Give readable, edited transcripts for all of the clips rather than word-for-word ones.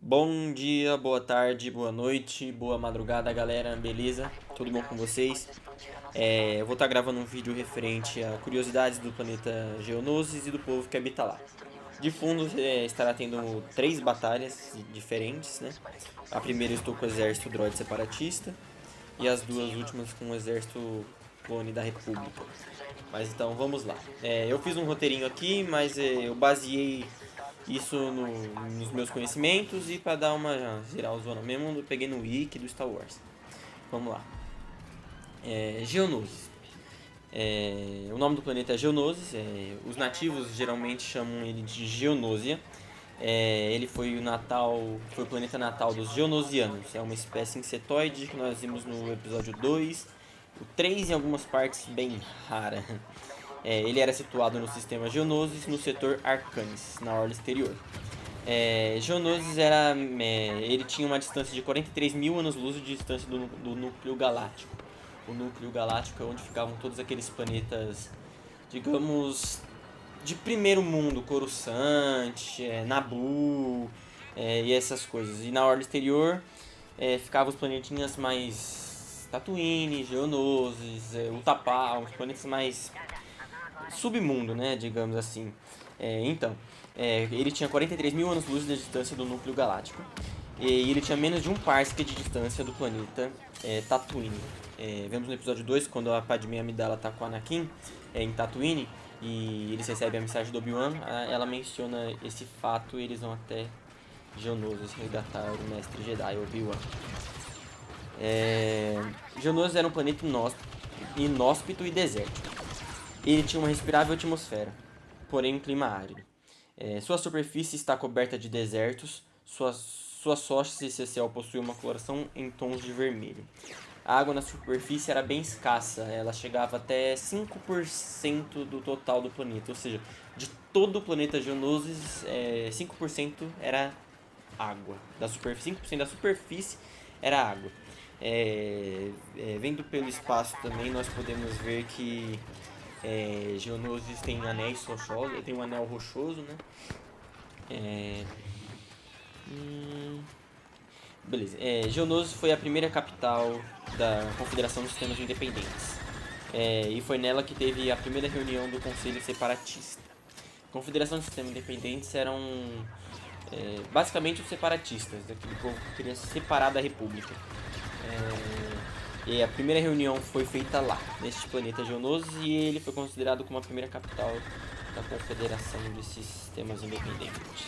Bom dia, boa tarde, boa noite, boa madrugada, galera, beleza? Tudo bom com vocês? Eu vou estar gravando um vídeo referente a curiosidades do planeta Geonosis e do povo que habita lá. De fundo, estará tendo três batalhas diferentes, né? A primeira eu estou com o exército droid separatista e as duas últimas com o exército clone da República. Mas então vamos lá. Eu fiz um roteirinho aqui, mas eu baseei isso nos meus conhecimentos e para dar uma geralzona mesmo, eu peguei no Wiki do Star Wars. Vamos lá. Geonosis. O nome do planeta é Geonosis. Os nativos geralmente chamam ele de Geonosia. Ele foi o planeta natal dos Geonosianos. É uma espécie insetoide que nós vimos no episódio 2, o 3 em algumas partes bem rara. Ele era situado no sistema Geonosis, no setor Arcanis, na orla exterior. Geonosis ele tinha uma distância de 43 mil anos-luz de distância do núcleo galáctico. O núcleo galáctico é onde ficavam todos aqueles planetas, digamos, de primeiro mundo, Coruscant, Naboo e essas coisas. E na orla exterior ficavam os planetinhas mais Tatooine, Geonosis, Utapau, os planetas mais submundo, né, digamos assim. Ele tinha 43 mil anos-luz de distância do núcleo galáctico. E ele tinha menos de um parsec de distância do planeta Tatooine. Vemos no episódio 2, quando a Padmé Amidala tá com o Anakin em Tatooine e eles recebem a mensagem do Obi-Wan, ela menciona esse fato e eles vão até Geonosis resgatar o mestre Jedi, Obi-Wan. Geonosis era um planeta inóspito e desértico. Ele tinha uma respirável atmosfera, porém um clima árido. Sua superfície está coberta de desertos, sua sócia essencial possui uma coloração em tons de vermelho. A água na superfície era bem escassa, ela chegava até 5% do total do planeta, ou seja, de todo o planeta Geonosis, 5% era água. 5% da superfície era água. Vendo pelo espaço também, nós podemos ver que Geonosis tem anéis rochosos, tem um anel rochoso, né? Beleza. Geonosis foi a primeira capital da Confederação dos Sistemas Independentes. E foi nela que teve a primeira reunião do Conselho Separatista. A Confederação dos Sistemas Independentes eram basicamente os separatistas, aquele povo que queria se separar da República. E a primeira reunião foi feita lá, neste planeta Geonosis, e ele foi considerado como a primeira capital da Confederação dos Sistemas Independentes.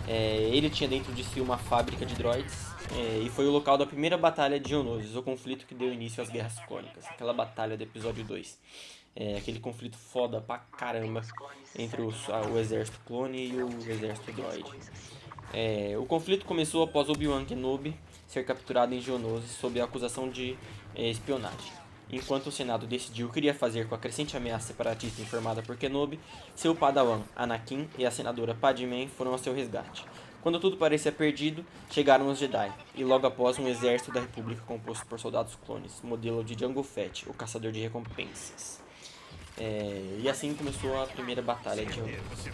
Ele tinha dentro de si uma fábrica de droids e foi o local da primeira batalha de Geonosis, o conflito que deu início às Guerras Clônicas, aquela batalha do episódio 2. Aquele conflito foda pra caramba entre o exército clone e o exército droid. O conflito começou após Obi-Wan Kenobi ser capturado em Geonosis sob a acusação de espionagem. Enquanto o Senado decidiu o que iria fazer com a crescente ameaça separatista informada por Kenobi, seu padawan, Anakin, e a senadora Padmé foram ao seu resgate. Quando tudo parecia perdido, chegaram os Jedi, e logo após um exército da República composto por soldados clones, modelo de Jango Fett, o caçador de recompensas. E assim começou a primeira batalha de Geonosis.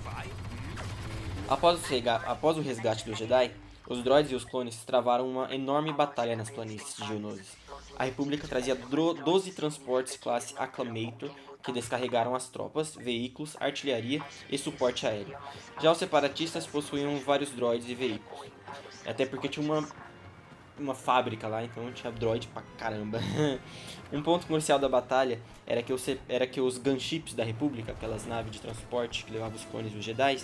Após o resgate dos Jedi, os droids e os clones travaram uma enorme batalha nas planícies de Geonosis. A República trazia 12 transportes classe Acclamator que descarregaram as tropas, veículos, artilharia e suporte aéreo. Já os separatistas possuíam vários droids e veículos. Até porque tinha uma fábrica lá, então tinha droid pra caramba. Um ponto crucial da batalha era que os gunships da República, aquelas naves de transporte que levavam os clones e os Jedi,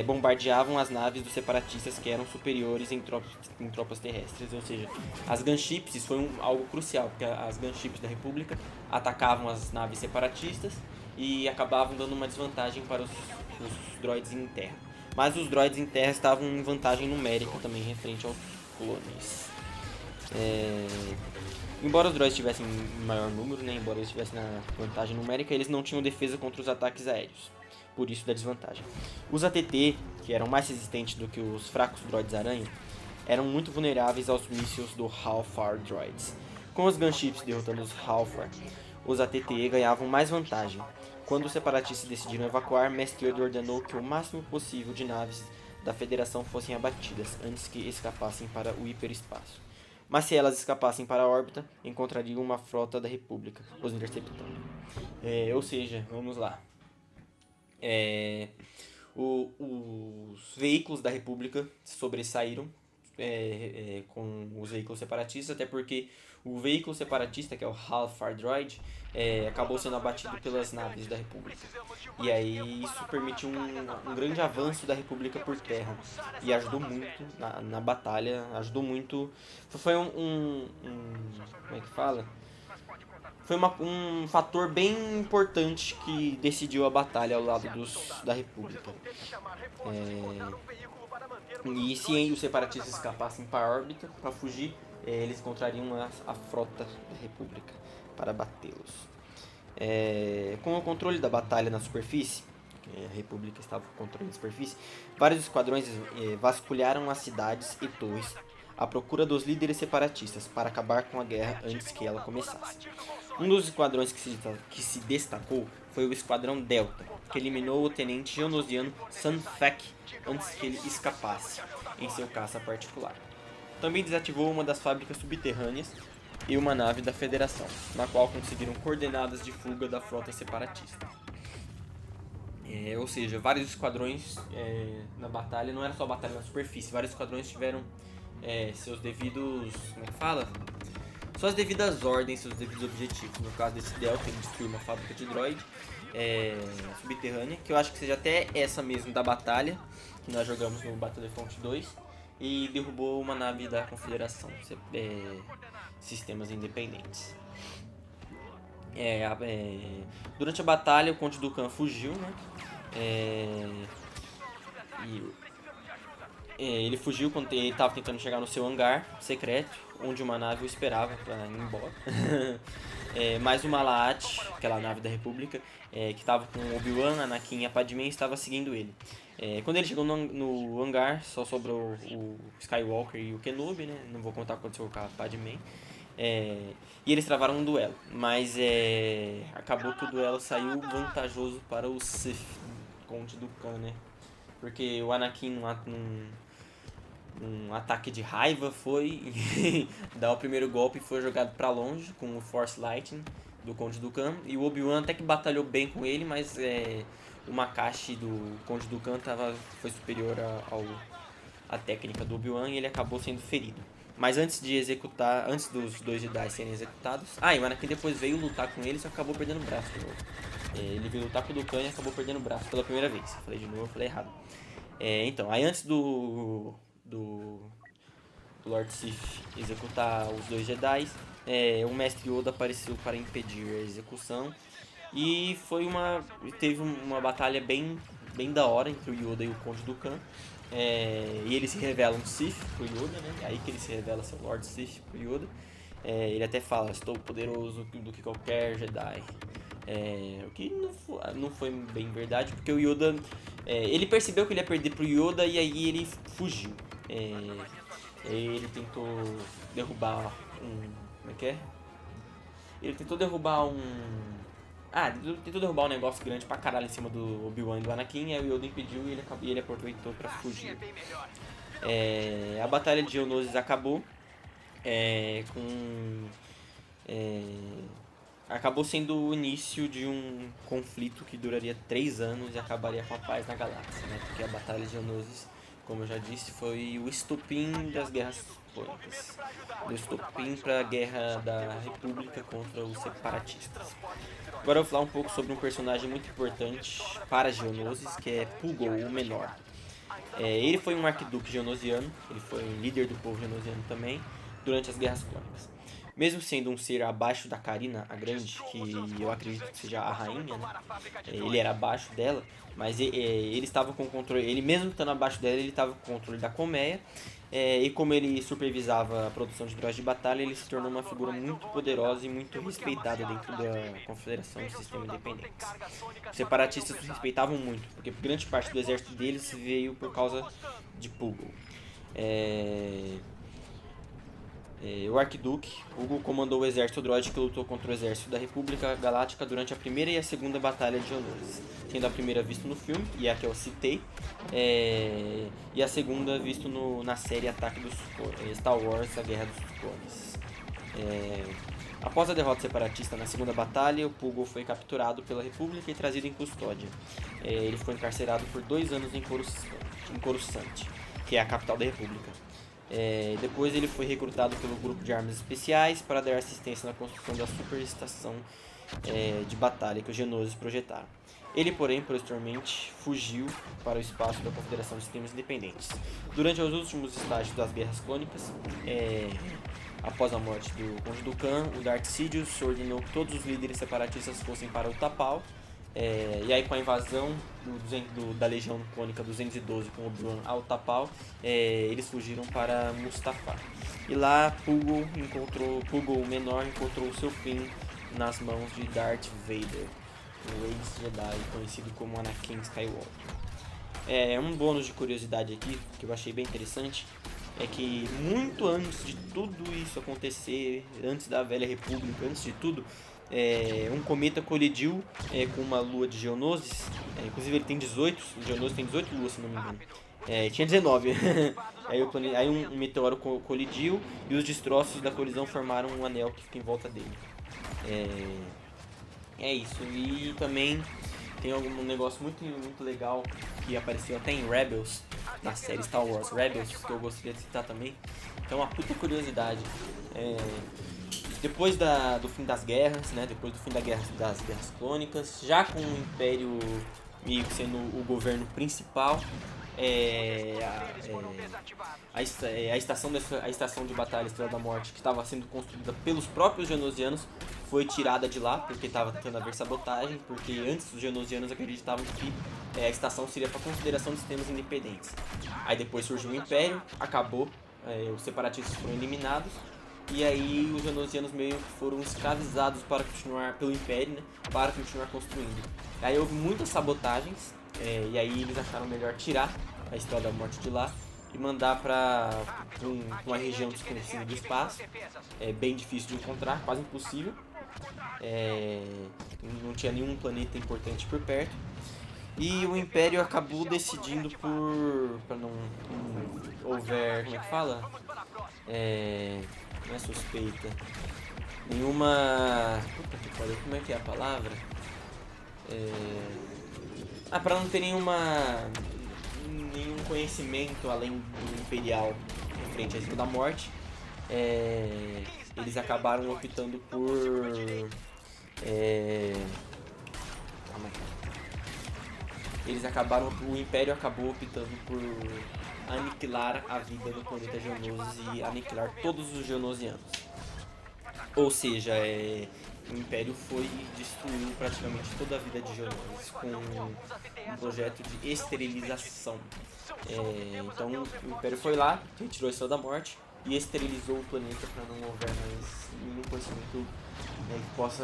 bombardeavam as naves dos separatistas que eram superiores em tropas terrestres. Ou seja, as gunships, isso foi algo crucial, porque as gunships da República atacavam as naves separatistas e acabavam dando uma desvantagem para os droids em terra. Mas os droids em terra estavam em vantagem numérica também referente aos clones. Embora os droids tivessem maior número, né, embora eles estivessem na vantagem numérica, eles não tinham defesa contra os ataques aéreos, por isso da desvantagem. Os ATT, que eram mais resistentes do que os fracos droids aranha, eram muito vulneráveis aos mísseis do Halfar Droids. Com os gunships derrotando os Halfar, os ATT ganhavam mais vantagem. Quando os separatistas decidiram evacuar, Mestre Yoda ordenou que o máximo possível de naves da Federação fossem abatidas antes que escapassem para o hiperespaço. Mas se elas escapassem para a órbita, encontrariam uma frota da República, os interceptando. Ou seja, vamos lá. Os veículos da República sobressaíram com os veículos separatistas, até porque o veículo separatista, que é o Half-Far Droid, acabou sendo abatido pelas naves da República. E aí isso permitiu um grande avanço da República por terra. E ajudou muito na batalha, ajudou muito. Foi como é que fala? Foi um fator bem importante que decidiu a batalha ao lado da República. E se os separatistas escapassem para a órbita, para fugir, eles encontrariam a frota da República para batê-los. Com o controle da batalha na superfície, a República estava com o controle da superfície, vários esquadrões vasculharam as cidades e torres à procura dos líderes separatistas para acabar com a guerra antes que ela começasse. Um dos esquadrões que se destacou foi o Esquadrão Delta, que eliminou o tenente geonosiano Sun Fac antes que ele escapasse em seu caça particular. Também desativou uma das fábricas subterrâneas e uma nave da Federação, na qual conseguiram coordenadas de fuga da frota separatista. Ou seja, vários esquadrões na batalha, não era só batalha na superfície, vários esquadrões tiveram seus devidos, como é que fala? Suas devidas ordens, seus devidos objetivos. No caso desse Delta, ele destruiu uma fábrica de droid subterrânea, que eu acho que seja até essa mesmo da batalha, que nós jogamos no Battlefront 2, e derrubou uma nave da Confederação, sistemas independentes. Durante a batalha, o Conde Dooku fugiu, né? Ele fugiu quando ele estava tentando chegar no seu hangar secreto, onde uma nave o esperava para ir embora. Mas o Malaat, aquela nave da República, que estava com o Obi-Wan, Anakin e a Padmé, estava seguindo ele. Quando ele chegou no hangar, só sobrou o Skywalker e o Kenobi, né? Não vou contar o que aconteceu com a Padmé. E eles travaram um duelo, mas acabou que o duelo saiu vantajoso para o Sith, Conde Dooku, né? Porque o Anakin, num ataque de raiva, foi dar o primeiro golpe e foi jogado para longe com o Force Lightning do Conde Dooku. E o Obi-Wan até que batalhou bem com ele, mas o Makashi do Conde Dooku foi superior à técnica do Obi-Wan e ele acabou sendo ferido. Mas antes dos dois Jedi serem executados... e o Anakin depois veio lutar com ele, só acabou perdendo o braço de novo. Ele veio lutar com o Dooku e acabou perdendo o braço pela primeira vez. Falei de novo, falei errado. Então, aí antes do Lord Sith executar os dois Jedi, o Mestre Yoda apareceu para impedir a execução. E teve uma batalha bem da hora entre o Yoda e o Conde Dooku. E ele se revela um Sith pro Yoda, né? É aí que ele se revela ser o Lord Sith pro Yoda. Ele até fala, estou poderoso do que qualquer Jedi. O que não foi bem verdade, porque o Yoda... ele percebeu que ele ia perder pro Yoda e aí ele fugiu. Ele tentou derrubar como é que é? Ele tentou derrubar ele tentou derrubar um negócio grande pra caralho em cima do Obi-Wan e do Anakin, aí o Yoda impediu e ele aproveitou pra fugir. A batalha de Geonosis acabou acabou sendo o início de um conflito que duraria 3 anos e acabaria com a paz na galáxia, né? Porque a batalha de Geonosis, como eu já disse, foi o estopim das guerras clônicas, o estopim para a guerra da República contra os separatistas. Agora eu vou falar um pouco sobre um personagem muito importante para Geonosis, que é Pugol, o Menor. Ele foi um arquiduque geonosiano, ele foi um líder do povo geonosiano também, durante as guerras clônicas. Mesmo sendo um ser abaixo da Karina, a Grande, que eu acredito que seja a rainha, né? Ele era abaixo dela, mas ele estava com o controle, ele mesmo estando abaixo dela, ele estava com o controle da colmeia, e como ele supervisava a produção de droids de batalha, ele se tornou uma figura muito poderosa e muito respeitada dentro da Confederação de Sistemas Independentes. Os separatistas os respeitavam muito, porque grande parte do exército deles veio por causa de Pugol. O Arquiduque, Hugo comandou o exército droide que lutou contra o exército da República Galáctica durante a primeira e a segunda batalha de Geonosis, sendo a primeira visto no filme, e é a que eu citei, e a segunda visto na série Ataque dos Star Wars, A Guerra dos Clones. Após a derrota separatista na segunda batalha, o Puggle foi capturado pela República e trazido em custódia. Ele foi encarcerado por 2 anos em Coruscant, que é a capital da República. Depois ele foi recrutado pelo grupo de armas especiais para dar assistência na construção da superestação de batalha que os Geonosis projetaram. Ele, porém, posteriormente fugiu para o espaço da Confederação de Sistemas Independentes. Durante os últimos estágios das Guerras Clônicas, após a morte do Conde Dooku, o Darth Sidious ordenou que todos os líderes separatistas fossem para o Tapal. E aí, com a invasão da Legião Clônica 212 com Obi-Wan ao Tapal, eles fugiram para Mustafar. E lá, Puggle menor encontrou o seu fim nas mãos de Darth Vader, o ex-Jedi conhecido como Anakin Skywalker. Um bônus de curiosidade aqui, que eu achei bem interessante, é que muito antes de tudo isso acontecer, antes da Velha República, antes de tudo, um cometa colidiu com uma lua de Geonosis. Inclusive ele tem 18, o Geonosis tem 18 luas, se não me engano. Tinha 19. aí um meteoro colidiu e os destroços da colisão formaram um anel que fica em volta dele. É isso. E também tem um negócio muito legal que apareceu até em Rebels, na série Star Wars Rebels, que eu gostaria de citar também. É uma puta curiosidade. Depois do fim das guerras, né, depois do fim das guerras clônicas, já com o Império meio que sendo o governo principal, a estação de batalha Estrela da Morte, que estava sendo construída pelos próprios Geonosianos, foi tirada de lá, porque estava tentando haver sabotagem, porque antes os Geonosianos acreditavam que a estação seria para consideração de sistemas independentes. Aí depois surgiu o Império, acabou, os separatistas foram eliminados, e aí os Geonosianos meio que foram escravizados para continuar pelo Império, né, para continuar construindo. Aí houve muitas sabotagens, e aí eles acharam melhor tirar a Estrela da Morte de lá e mandar para uma região desconhecida do espaço. Bem difícil de encontrar, quase impossível. Não tinha nenhum planeta importante por perto. E o Império acabou decidindo para não houver, como é que fala? Não é suspeita. Nenhuma... Puta que pariu, como é que é a palavra? Para não ter nenhum conhecimento além do Imperial referente à Estrela da Morte, eles acabaram optando por... O Império acabou optando por aniquilar a vida do planeta Geonosis e aniquilar todos os Geonosianos. Ou seja, o Império foi e destruiu praticamente toda a vida de Geonosis com um projeto de esterilização. Então o Império foi lá, retirou a Estrela da Morte e esterilizou o planeta para não houver mais nenhum conhecimento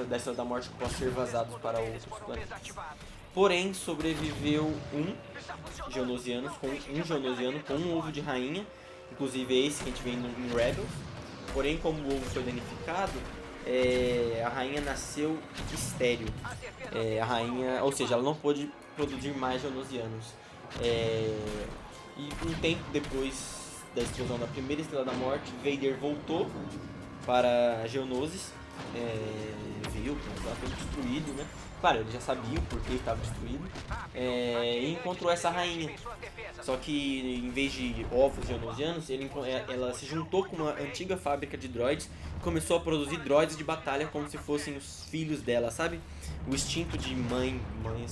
da Estrela da Morte que possa ser vazado para outros planetas. Porém, sobreviveu um Geonosiano com um ovo de rainha, inclusive esse que a gente vê em Rebels. Porém, como o ovo foi danificado, a rainha nasceu estéril. Ou seja, ela não pôde produzir mais Geonosianos. E um tempo depois da explosão da primeira Estrela da Morte, Vader voltou para Geonosis, viu que estava tudo destruído, né? Claro, ele já sabia o porquê estava destruído, e encontrou essa rainha. Só que em vez de ovos geonosianos, ela se juntou com uma antiga fábrica de droids e começou a produzir droids de batalha como se fossem os filhos dela, sabe? O instinto de mães,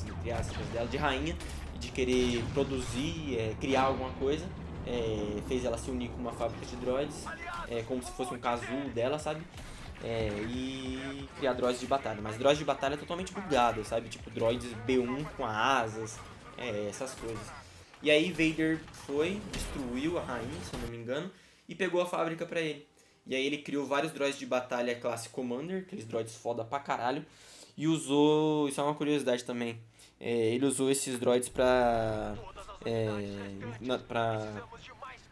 entre aspas, dela, de rainha, de querer produzir, criar alguma coisa, fez ela se unir com uma fábrica de droids, como se fosse um casulo dela, sabe? E criar droids de batalha, mas droids de batalha totalmente bugados, sabe? Tipo droids B1 com asas, essas coisas. E aí Vader destruiu a rainha, se eu não me engano, e pegou a fábrica pra ele. E aí ele criou vários droids de batalha classe Commander, aqueles droids foda pra caralho, e usou, isso é uma curiosidade também, ele usou esses droids pra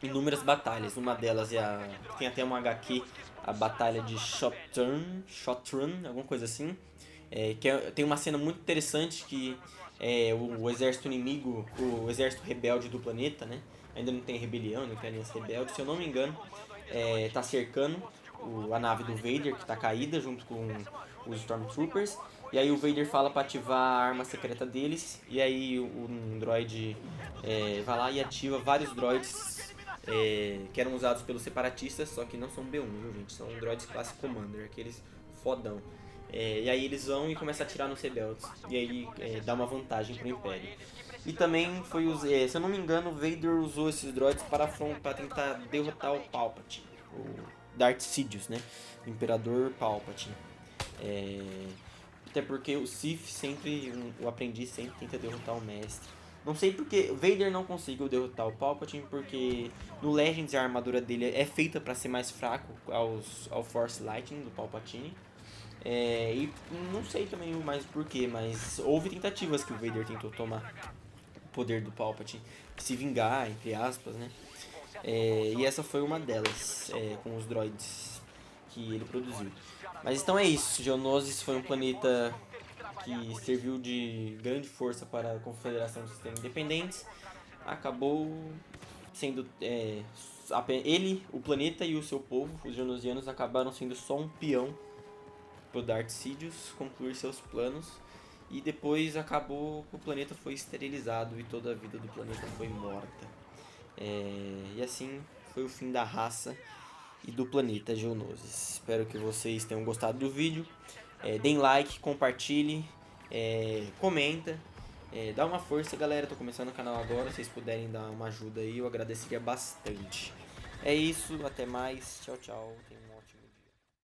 inúmeras batalhas. Uma delas tem até uma HQ, a Batalha de Shotrun, alguma coisa assim. Tem uma cena muito interessante que o exército inimigo, o exército rebelde do planeta, né? Ainda não tem rebelião, não tem aliança rebelde, se eu não me engano, tá cercando a nave do Vader, que tá caída, junto com os Stormtroopers. E aí o Vader fala para ativar a arma secreta deles, e aí um droid vai lá e ativa vários droids que eram usados pelos separatistas, só que não são B1, viu, gente? São droids classe Commander, aqueles fodão. E aí eles vão e começam a atirar nos rebeldes. E aí dá uma vantagem pro Império. E também se eu não me engano, o Vader usou esses droids para tentar derrotar o Palpatine, o Darth Sidious, né? O Imperador Palpatine. Até porque o Sith sempre, o aprendiz sempre tenta derrotar o mestre. Não sei porque o Vader não conseguiu derrotar o Palpatine, porque no Legends a armadura dele é feita para ser mais fraco ao Force Lightning do Palpatine. E não sei também mais porquê, mas houve tentativas que o Vader tentou tomar o poder do Palpatine, se vingar, entre aspas, né? E essa foi uma delas, com os droids que ele produziu. Mas então é isso, Geonosis foi um planeta que serviu de grande força para a Confederação de Sistemas Independentes. Acabou sendo ele, o planeta e o seu povo, os Geonosianos, acabaram sendo só um peão para o Darth Sidious concluir seus planos. E depois acabou que o planeta foi esterilizado e toda a vida do planeta foi morta. E assim foi o fim da raça e do planeta Geonosis. Espero que vocês tenham gostado do vídeo. Deem like, compartilhe, comenta. Dá uma força, galera. Tô começando o canal agora. Se vocês puderem dar uma ajuda aí, eu agradeceria bastante. É isso, até mais. Tchau, tchau. Tenham um ótimo